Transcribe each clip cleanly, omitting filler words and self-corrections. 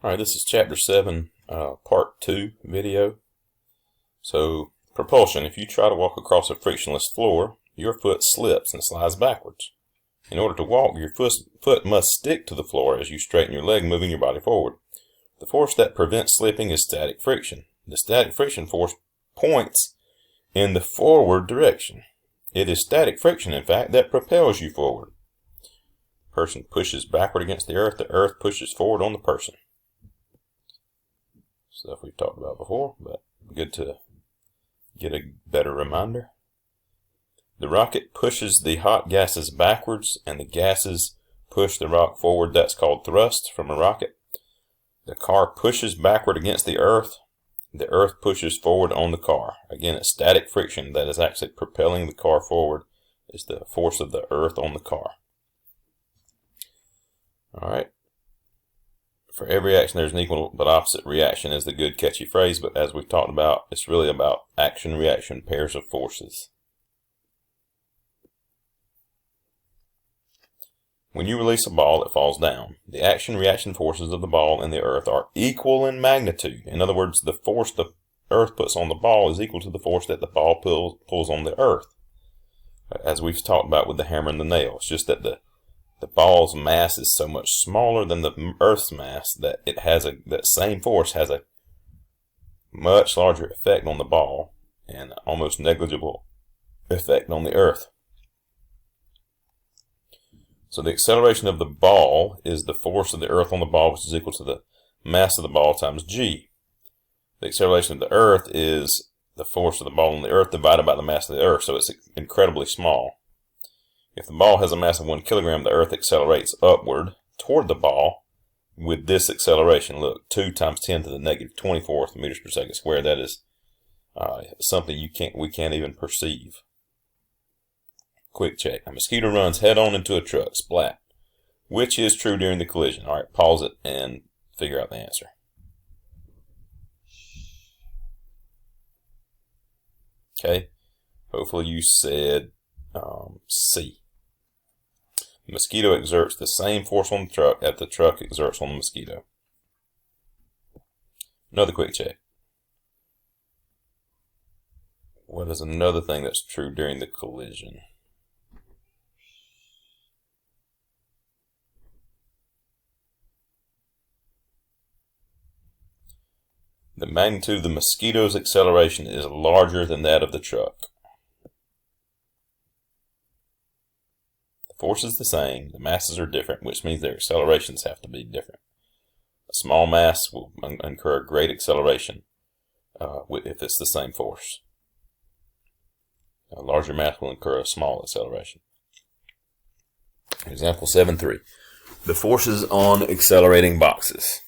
Alright, this is chapter 7, part 2 video. So, propulsion. If you try to walk across a frictionless floor, your foot slips and slides backwards. In order to walk, your foot must stick to the floor as you straighten your leg, moving your body forward. The force that prevents slipping is static friction. The static friction force points in the forward direction. It is static friction, in fact, that propels you forward. The person pushes backward against the earth pushes forward on the person. Stuff we've talked about before, but good to get a better reminder. The rocket pushes the hot gases backwards, and the gases push the rock forward. That's called thrust from a rocket. The car pushes backward against the earth pushes forward on the car. Again, it's static friction that is actually propelling the car forward. It's the force of the earth on the car. Alright. For every action, there's an equal but opposite reaction is the good catchy phrase, but as we've talked about, it's really about action-reaction pairs of forces. When you release a ball, it falls down. The action-reaction forces of the ball and the earth are equal in magnitude. In other words, the force the earth puts on the ball is equal to the force that the ball pulls on the earth. As we've talked about with the hammer and the nail, it's just that the ball's mass is so much smaller than the Earth's mass that it has that same force has a much larger effect on the ball and almost negligible effect on the Earth. So the acceleration of the ball is the force of the Earth on the ball, which is equal to the mass of the ball times g. The acceleration of the Earth is the force of the ball on the Earth divided by the mass of the Earth, so it's incredibly small. If the ball has a mass of 1 kilogram, the Earth accelerates upward toward the ball with this acceleration. Look, 2 times 10 to the negative 24th meters per second squared. That is something we can't even perceive. Quick check. A mosquito runs head-on into a truck. Splat. Which is true during the collision? All right, pause it and figure out the answer. Okay. Hopefully you said C. The mosquito exerts the same force on the truck that the truck exerts on the mosquito. Another quick check. What is another thing that's true during the collision? The magnitude of the mosquito's acceleration is larger than that of the truck. The force is the same, the masses are different, which means their accelerations have to be different. A small mass will incur a great acceleration if it's the same force. A larger mass will incur a small acceleration. Example 7.3. The forces on accelerating boxes.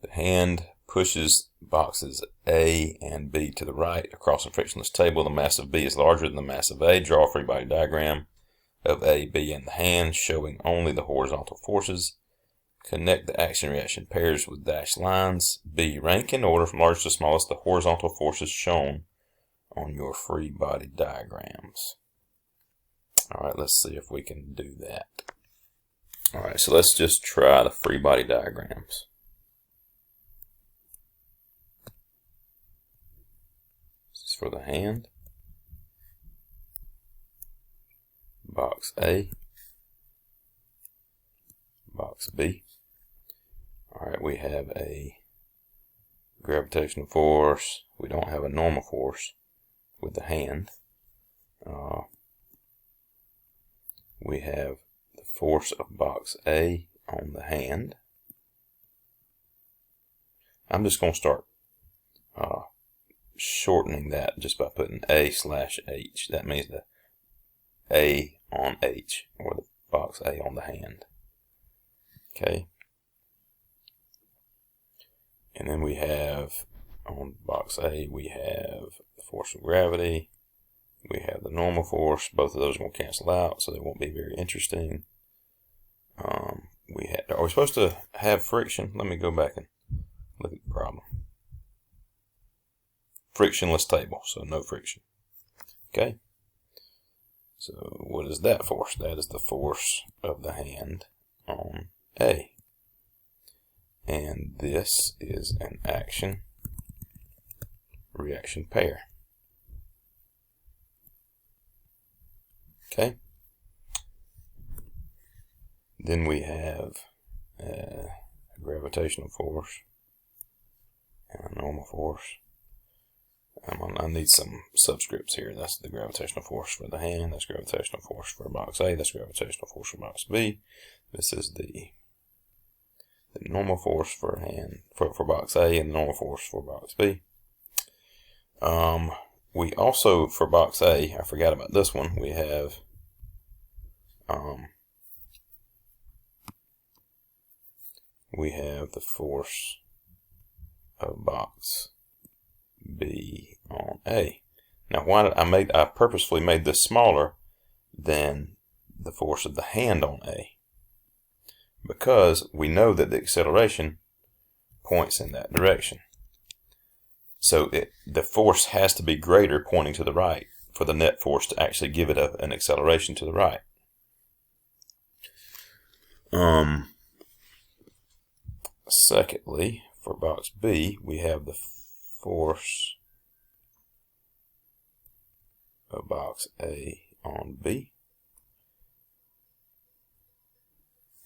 The hand pushes boxes A and B to the right across a frictionless table. The mass of B is larger than the mass of A. Draw a free body diagram of A, B, and the hand showing only the horizontal forces. Connect the action-reaction pairs with dashed lines. B. Rank in order from largest to smallest the horizontal forces shown on your free body diagrams. Alright, let's see if we can do that. Alright, so let's just try the free body diagrams. For the hand, box A, box B. Alright, we have a gravitational force. We don't have a normal force with the hand. We have the force of box A on the hand. I'm just going to start shortening that just by putting A/H. That means the A on H, or the box A on the hand. Okay. And then we have on box A, we have the force of gravity. We have the normal force. Both of those are going to cancel out, so they won't be very interesting. Are we supposed to have friction? Let me go back and look at the problem. Frictionless table, so no friction. Okay. So what is that force? That is the force of the hand on A. And this is an action-reaction pair. Okay. Then we have a gravitational force and a normal force. I need some subscripts here. That's the gravitational force for the hand. That's gravitational force for box A. That's gravitational force for box B. This is the normal force for box A and the normal force for box B. We also, for box A, I forgot about this one, we have the force of box B on A. Now, why did I purposefully made this smaller than the force of the hand on A? Because we know that the acceleration points in that direction. So the force has to be greater pointing to the right for the net force to actually give it an acceleration to the right. Secondly, for box B, we have the force of box A on B.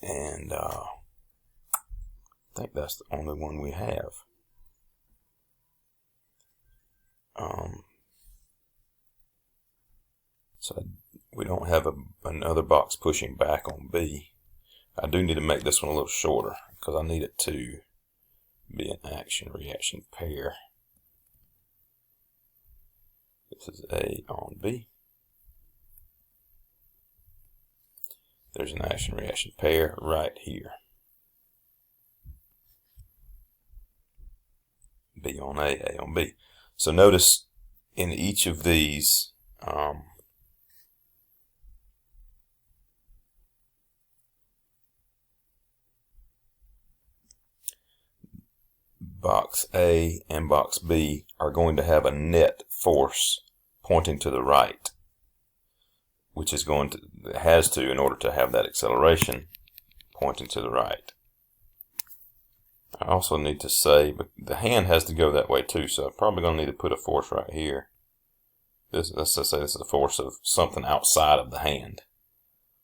And I think that's the only one we have. So we don't have another box pushing back on B. I do need to make this one a little shorter because I need it to be an action-reaction pair. This is A on B. There's an action-reaction pair right here. B on A, A on B. So notice in each of these, box A and box B are going to have a net force pointing to the right, which is has to in order to have that acceleration pointing to the right. I also need to say, but the hand has to go that way too, so I'm probably going to need to put a force right here. Let's just say this is a force of something outside of the hand.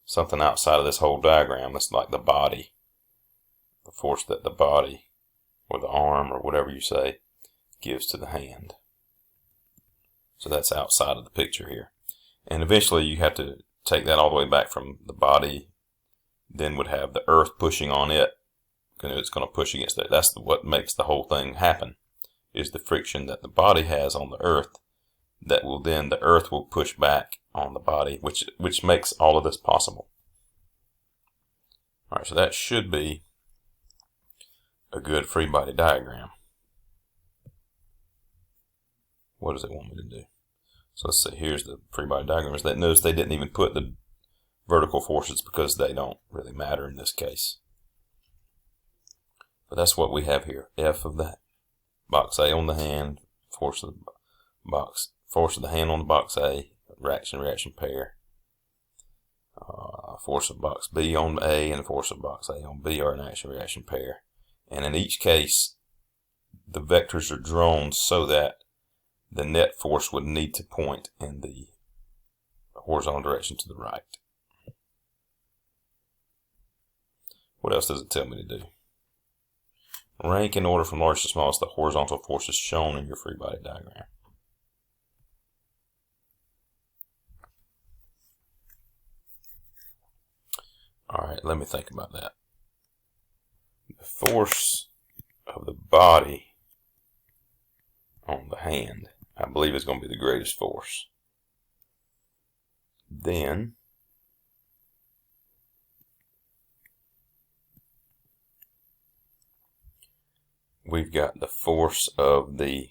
Something outside of this whole diagram. That's like the body. The force that the body, or the arm, or whatever you say, gives to the hand. So that's outside of the picture here. And eventually you have to take that all the way back from the body, then would have the earth pushing on it. It's going to push against that. That's what makes the whole thing happen, is the friction that the body has on the earth, that will then, the earth will push back on the body, which makes all of this possible. Alright, so that should be a good free body diagram. What does it want me to do? So let's see, here's the free body diagram. Notice they didn't even put the vertical forces because they don't really matter in this case. But that's what we have here. F of the box A on the hand, force of the hand on the box A, reaction pair. Force of box B on A and force of box A on B are an action-reaction pair. And in each case, the vectors are drawn so that the net force would need to point in the horizontal direction to the right. What else does it tell me to do? Rank in order from largest to smallest the horizontal forces shown in your free body diagram. Alright, let me think about that. The force of the body on the hand, I believe, is going to be the greatest force. Then we've got the force of the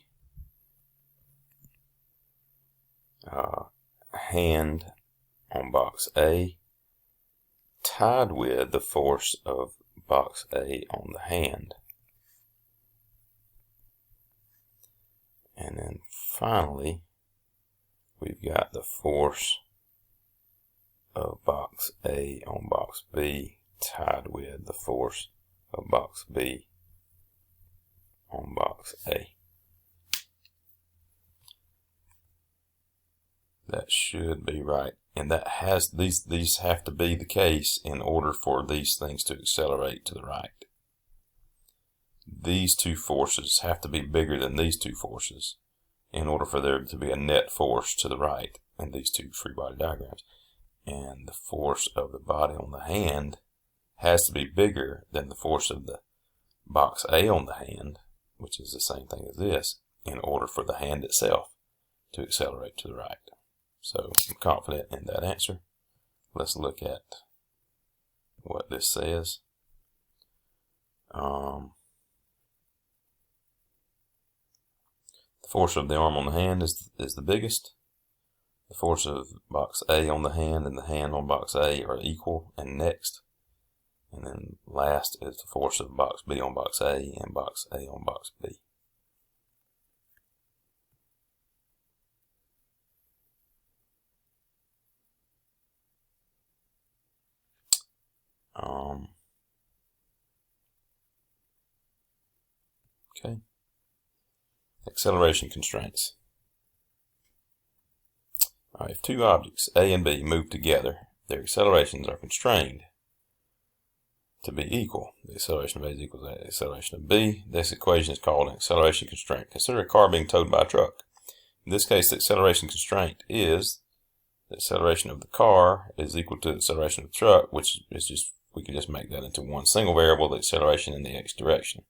hand on box A tied with the force of box A on the hand. And then finally, we've got the force of box A on box B tied with the force of box B on box A. That should be right. And that has these have to be the case in order for these things to accelerate to the right. These two forces have to be bigger than these two forces in order for there to be a net force to the right in these two free body diagrams. And the force of the body on the hand has to be bigger than the force of the box A on the hand, which is the same thing as this, in order for the hand itself to accelerate to the right. So I'm confident in that answer. Let's look at what this says. The force of the arm on the hand is the biggest. The force of box A on the hand and the hand on box A are equal and next. And then last is the force of box B on box A and box A on box B. Okay. Acceleration constraints. All right, if two objects, A and B, move together, their accelerations are constrained to be equal. The acceleration of A is equal to the acceleration of B. This equation is called an acceleration constraint. Consider a car being towed by a truck. In this case, the acceleration constraint is the acceleration of the car is equal to the acceleration of the truck, which is just, we can just make that into one single variable, the acceleration in the x direction.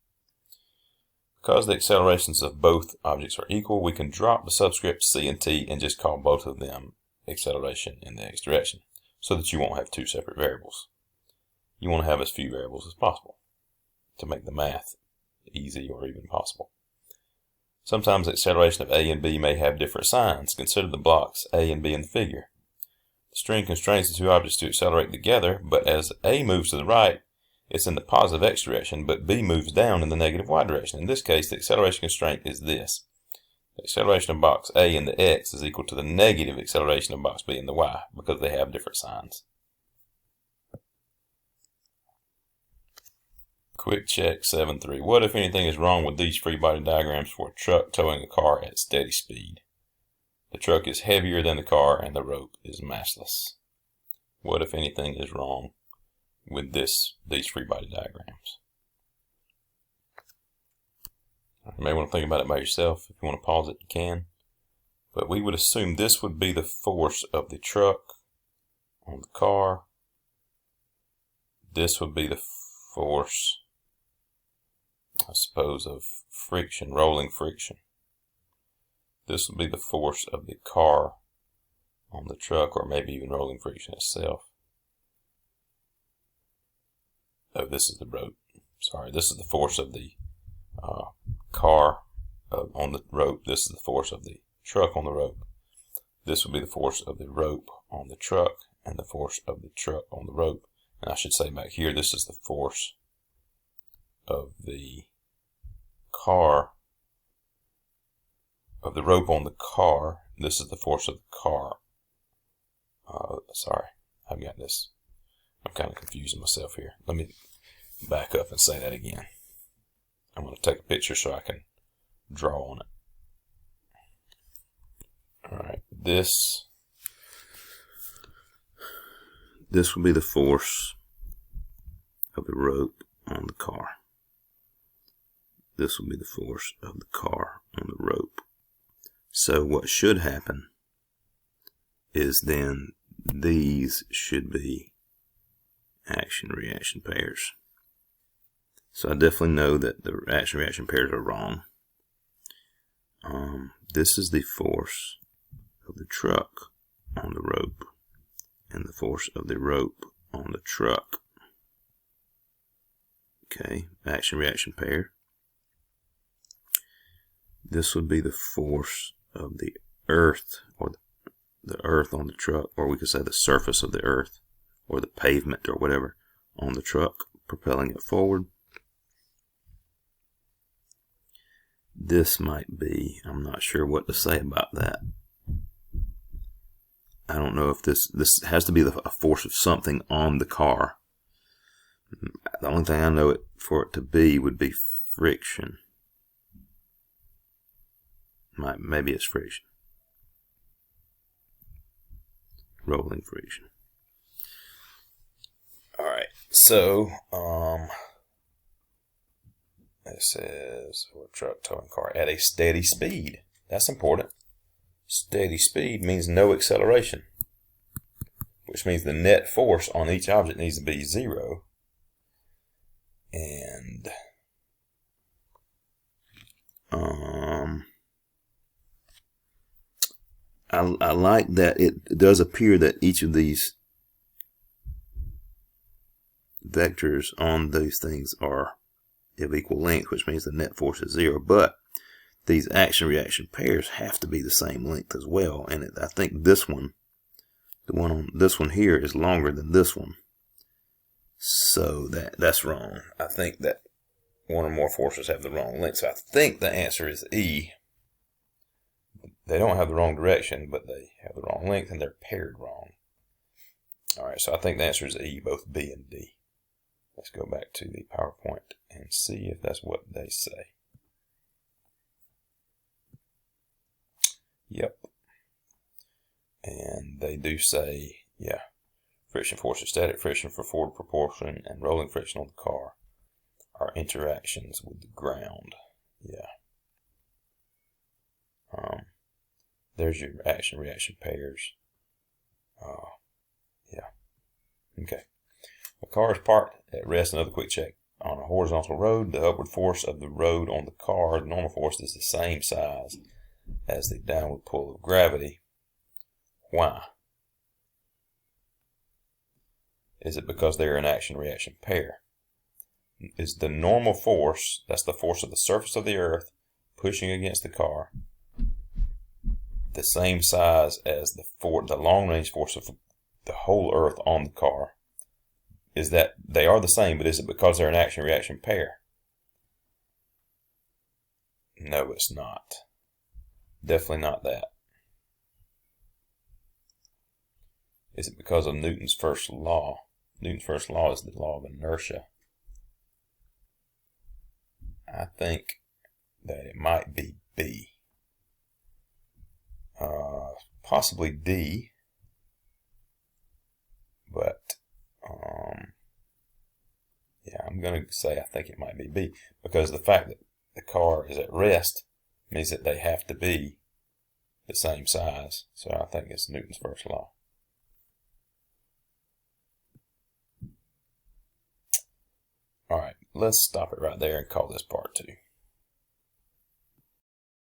Because the accelerations of both objects are equal, we can drop the subscript c and t and just call both of them acceleration in the x direction, so that you won't have two separate variables. You want to have as few variables as possible to make the math easy or even possible. Sometimes the acceleration of A and B may have different signs. Consider the blocks A and B in the figure. The string constrains the two objects to accelerate together, but as A moves to the right, it's in the positive x direction, but B moves down in the negative y direction. In this case, the acceleration constraint is this. The acceleration of box A in the x is equal to the negative acceleration of box B in the y, because they have different signs. Quick check 7.3. What, if anything, is wrong with these free body diagrams for a truck towing a car at steady speed? The truck is heavier than the car and the rope is massless. What, if anything, is wrong with these free body diagrams? You may want to think about it by yourself. If you want to pause it, you can. But we would assume this would be the force of the truck on the car. This would be the force, I suppose, of friction, rolling friction. This would be the force of the car on the truck, or maybe even rolling friction itself. Oh, this is the rope. Sorry, this is the force of the car on the rope. This is the force of the truck on the rope. This would be the force of the rope on the truck and the force of the truck on the rope. And I should say back here, this is the force of the car, of the rope on the car. This is the force of the car. Sorry, I've got this. I'm kind of confusing myself here. Let me back up and say that again. I'm going to take a picture so I can draw on it. Alright, this will be the force of the rope on the car. This will be the force of the car on the rope. So what should happen is then these should be action-reaction pairs. So I definitely know that the action-reaction pairs are wrong. This is the force of the truck on the rope and the force of the rope on the truck. Okay, action-reaction pair. This would be the force of the earth, or the earth on the truck, or we could say the surface of the earth, or the pavement, or whatever, on the truck, propelling it forward. This might be, I'm not sure what to say about that. I don't know if this has to be a force of something on the car. The only thing I know it for it to be would be friction. Maybe it's friction. Rolling friction. Alright, so it says truck towing car at a steady speed. That's important. Steady speed means no acceleration, which means the net force on each object needs to be 0. And I like that it does appear that each of these vectors on these things are of equal length, which means the net force is 0. But these action-reaction pairs have to be the same length as well. And I think this one, the one on this one here, is longer than this one. So that's wrong. I think that one or more forces have the wrong length. So I think the answer is E. They don't have the wrong direction, but they have the wrong length, and they're paired wrong. Alright, so I think the answer is E, both B and D. Let's go back to the PowerPoint and see if that's what they say. Yep. And they do say, yeah, friction force is static friction for forward propulsion, and rolling friction on the car are interactions with the ground. Yeah. There's your action-reaction pairs. Yeah. Okay. A car is parked at rest. Another quick check. On a horizontal road, the upward force of the road on the car, the normal force, is the same size as the downward pull of gravity. Why? Is it because they're an action-reaction pair? Is the normal force, that's the force of the surface of the earth pushing against the car, the same size as the long-range force of the whole earth on the car? Is that they are the same, but is it because they're an action-reaction pair? No, it's not. Definitely not that. Is it because of Newton's first law? Newton's first law is the law of inertia. I think that it might be B. Possibly D. But, yeah, I'm going to say I think it might be B. Because the fact that the car is at rest means that they have to be the same size. So I think it's Newton's first law. Alright, let's stop it right there and call this part 2.